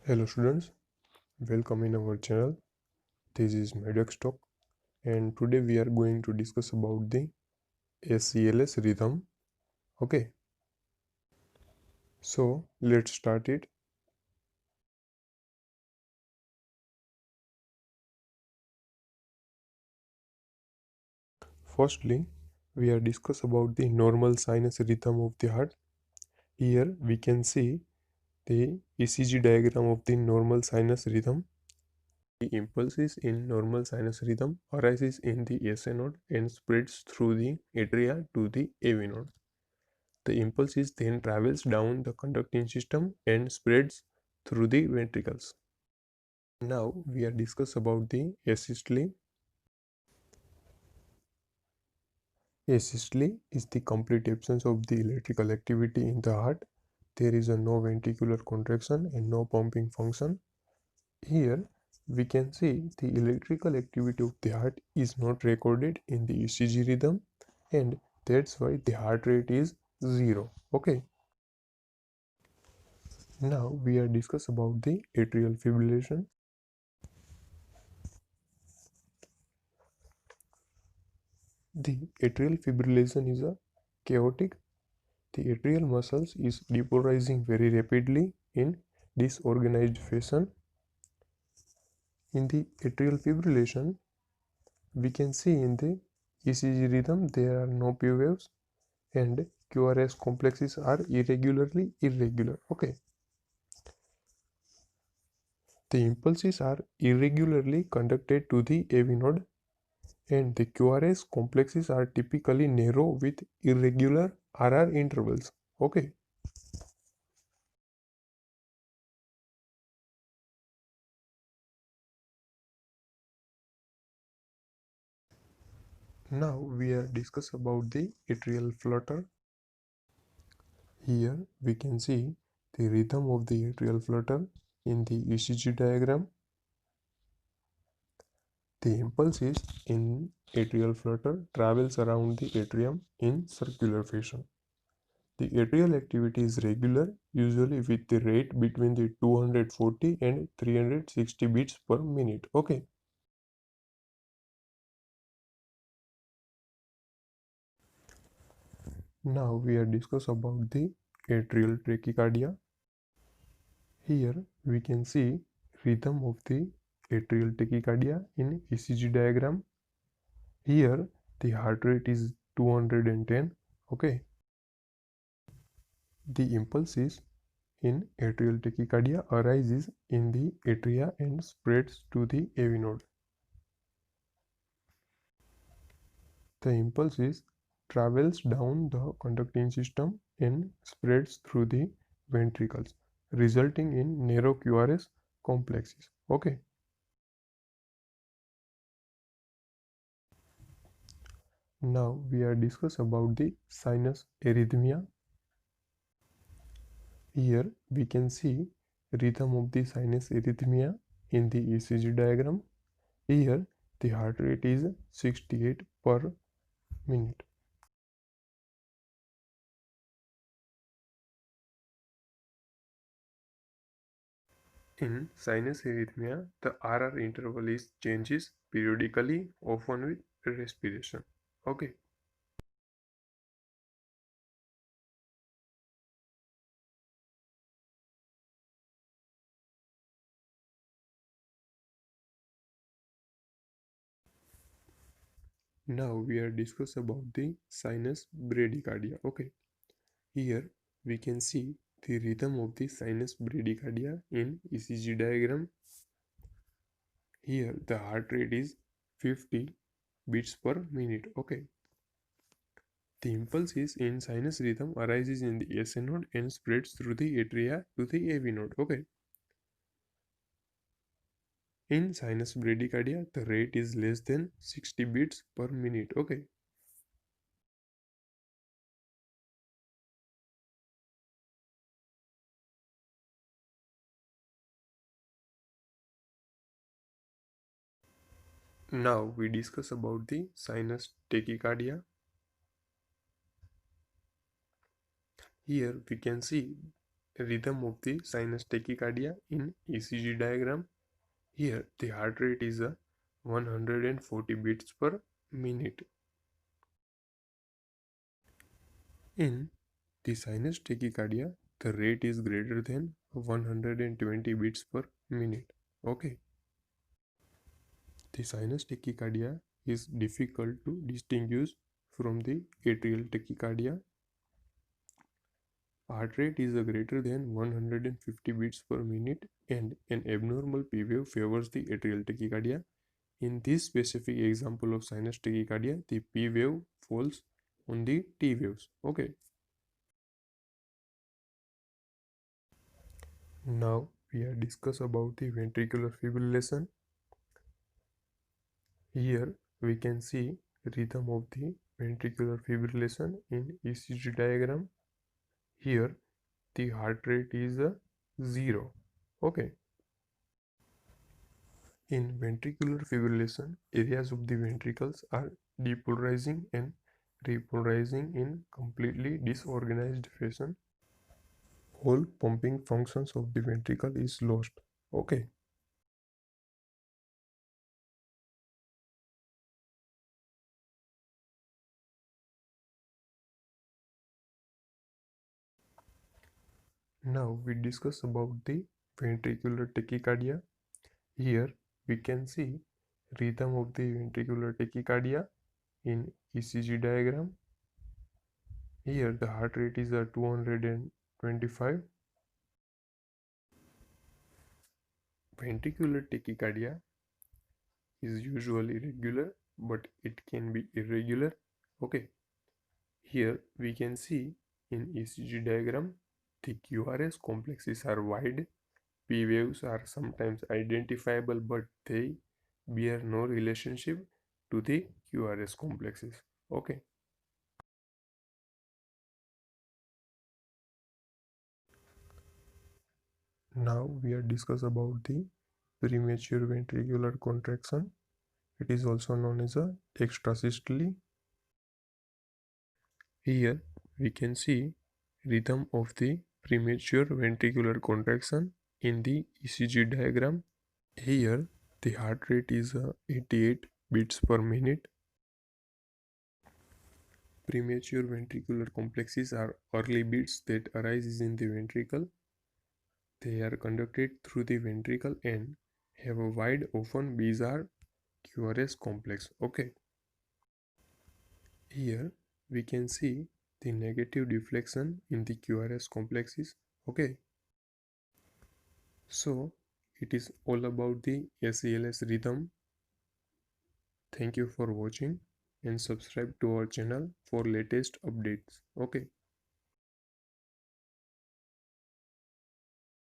Hello students, welcome in our channel. This is Medextalk and today we are going to discuss about the ACLS rhythm. Okay, so let's start it. Firstly, we are discuss about the normal sinus rhythm of the heart. Here we can see the ECG diagram of the normal sinus rhythm. The impulses in normal sinus rhythm arises in the SA node and spreads through the atria to the AV node. The impulse is then travels down the conducting system and spreads through the ventricles. Now we are discuss about the asystole. Asystole is the complete absence of the electrical activity in the heart. There is a no ventricular contraction and no pumping function. Here we can see the electrical activity of the heart is not recorded in the ECG rhythm, and that's why the heart rate is 0. Okay. Now we are discuss about the atrial fibrillation. The atrial fibrillation is a chaotic. The atrial muscles is depolarizing very rapidly in disorganized fashion. In the atrial fibrillation, we can see in the ECG rhythm there are no P waves and QRS complexes are irregularly irregular. Okay. The impulses are irregularly conducted to the AV node and the QRS complexes are typically narrow with irregular RR intervals. Okay. Now we are discuss about the atrial flutter. Here we can see the rhythm of the atrial flutter in the ECG diagram. The impulses in atrial flutter travels around the atrium in circular fashion. The atrial activity is regular, usually with the rate between the 240 and 360 beats per minute. Okay. Now we are discuss about the atrial tachycardia. Here we can see rhythm of the atrial tachycardia in ECG diagram. Here the heart rate is 210. Okay. The impulses in atrial tachycardia arises in the atria and spreads to the AV node. The impulses travels down the conducting system and spreads through the ventricles, resulting in narrow QRS complexes. Okay. Now we are discuss about the sinus arrhythmia. Here we can see rhythm of the sinus arrhythmia in the ECG diagram. Here the heart rate is 68 per minute. In sinus arrhythmia, the RR interval is changes periodically, often with respiration. Okay. Now we are discuss about the sinus bradycardia. Okay. Here we can see the rhythm of the sinus bradycardia in ECG diagram. Here the heart rate is 50 beats per minute. Okay. The impulses in sinus rhythm arises in the SA node and spreads through the atria to the AV node. Okay. In sinus bradycardia, the rate is less than 60 beats per minute. Okay. Now we discuss about the sinus tachycardia. Here we can see rhythm of the sinus tachycardia in ECG diagram. Here the heart rate is 140 beats per minute. In the sinus tachycardia, the rate is greater than 120 beats per minute. Okay. The sinus tachycardia is difficult to distinguish from the atrial tachycardia. Heart rate is greater than 150 beats per minute and an abnormal P wave favors the atrial tachycardia. In this specific example of sinus tachycardia, the P wave falls on the T waves. Okay. Now we are discuss about the ventricular fibrillation. Here we can see rhythm of the ventricular fibrillation in ECG diagram. Here the heart rate is 0. Okay. In ventricular fibrillation, areas of the ventricles are depolarizing and repolarizing in completely disorganized fashion. Whole pumping functions of the ventricle is lost. Okay. Now we discuss about the ventricular tachycardia. Here we can see rhythm of the ventricular tachycardia in ECG diagram. Here the heart rate is 225. Ventricular tachycardia is usually regular, but it can be irregular. Okay. Here we can see in ECG diagram the QRS complexes are wide. P waves are sometimes identifiable, but they bear no relationship to the QRS complexes. Okay. Now we are discuss about the premature ventricular contraction. It is also known as a extrasystole. Here we can see rhythm of the premature ventricular contraction in the ECG diagram. Here the heart rate is 88 beats per minute. Premature ventricular complexes are early beats that arises in the ventricle. They are conducted through the ventricle and have a wide, often bizarre QRS complex. Okay. Here we can see the negative deflection in the QRS complexes. Okay. So it is all about the SELS rhythm. Thank you for watching and subscribe to our channel for latest updates. Okay.